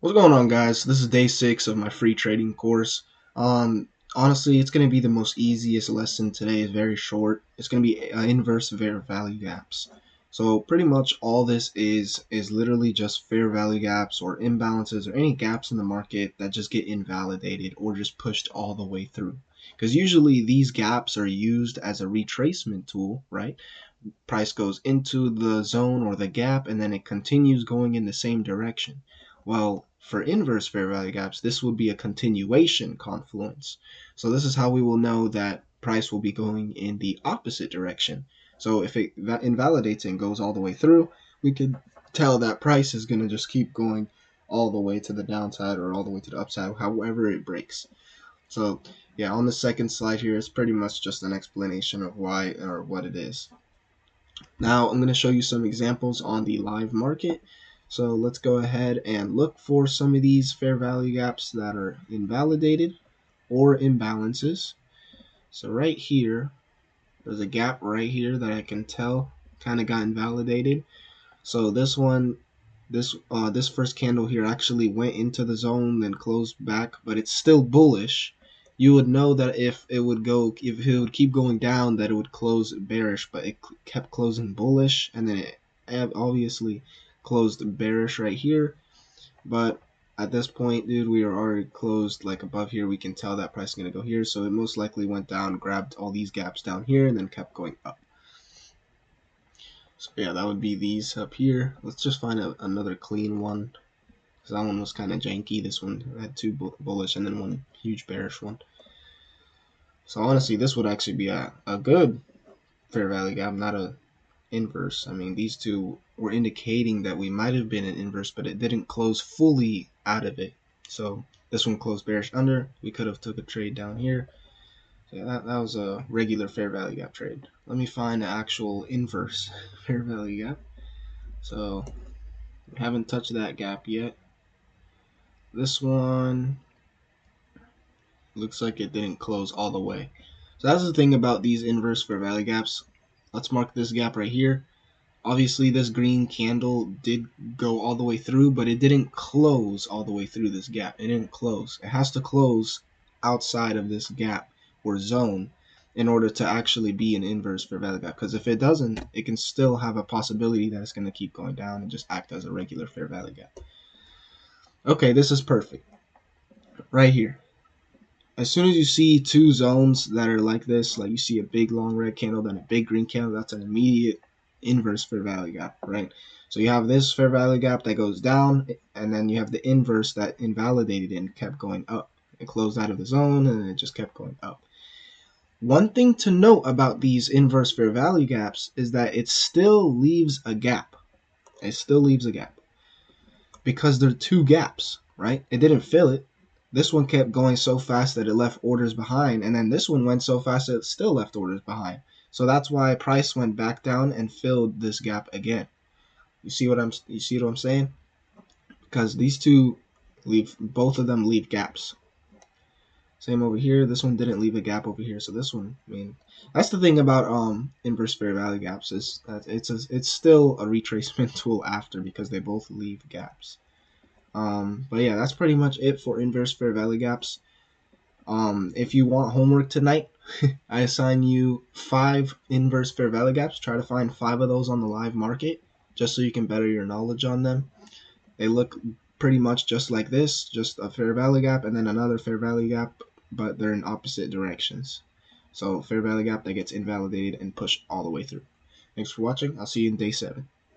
What's going on, guys? This is day 6 of my free trading course. Honestly, it's going to be the most easiest lesson today. It's very short. It's going to be inverse fair value gaps. So pretty much all this is literally just fair value gaps or imbalances or any gaps in the market that just get invalidated or just pushed all the way through. Because usually these gaps are used as a retracement tool, right? Price goes into the zone or the gap and then it continues going in the same direction. Well, for inverse fair value gaps, this would be a continuation confluence. So this is how we will know that price will be going in the opposite direction. So if it invalidates and goes all the way through, we could tell that price is going to just keep going all the way to the downside or all the way to the upside, however it breaks. So yeah, on the second slide here is pretty much just an explanation of why or what it is. Now I'm going to show you some examples on the live market. So let's go ahead and look for some of these fair value gaps that are invalidated or imbalances. So right here, there's a gap right here that I can tell kind of got invalidated. So this one, this first candle here actually went into the zone, then closed back, but it's still bullish. You would know that if it would keep going down, that it would close bearish, but it kept closing bullish, and then it obviously closed bearish right here. But at this point, dude, we are already closed like above here. We can tell that price is gonna go here, so it most likely went down, grabbed all these gaps down here, and then kept going up. So yeah, that would be these up here. Let's just find another clean one, because that one was kind of janky. This one had two bullish and then one huge bearish one. So honestly, this would actually be a good fair value gap, not a inverse. I mean, these two were indicating that we might have been an inverse, but it didn't close fully out of it. So this one closed bearish under. We could have took a trade down here. So yeah, that was a regular fair value gap trade. Let me find an actual inverse fair value gap. So we haven't touched that gap yet. This one looks like it didn't close all the way. So that's the thing about these inverse fair value gaps. Let's mark this gap right here. Obviously, this green candle did go all the way through, but it didn't close all the way through this gap. It didn't close. It has to close outside of this gap or zone in order to actually be an inverse fair value gap. Because if it doesn't, it can still have a possibility that it's going to keep going down and just act as a regular fair value gap. Okay, this is perfect. Right here. As soon as you see two zones that are like this, like you see a big long red candle, then a big green candle, that's an immediate inverse fair value gap, right? So you have this fair value gap that goes down, and then you have the inverse that invalidated and kept going up. It closed out of the zone, and it just kept going up. One thing to note about these inverse fair value gaps is that it still leaves a gap. It still leaves a gap because there are two gaps, right? It didn't fill it. This one kept going so fast that it left orders behind, and then this one went so fast that it still left orders behind. So that's why price went back down and filled this gap again. You see what I'm saying? Because these two both of them leave gaps. Same over here. This one didn't leave a gap over here. So this one, I mean, that's the thing about inverse fair value gaps is that it's still a retracement tool after, because they both leave gaps. But yeah, that's pretty much it for inverse fair value gaps. If you want homework tonight, I assign you 5 inverse fair value gaps. Try to find 5 of those on the live market, just so you can better your knowledge on them. They look pretty much just like this, just a fair value gap and then another fair value gap, but they're in opposite directions. So fair value gap that gets invalidated and pushed all the way through. Thanks for watching. I'll see you in day 7.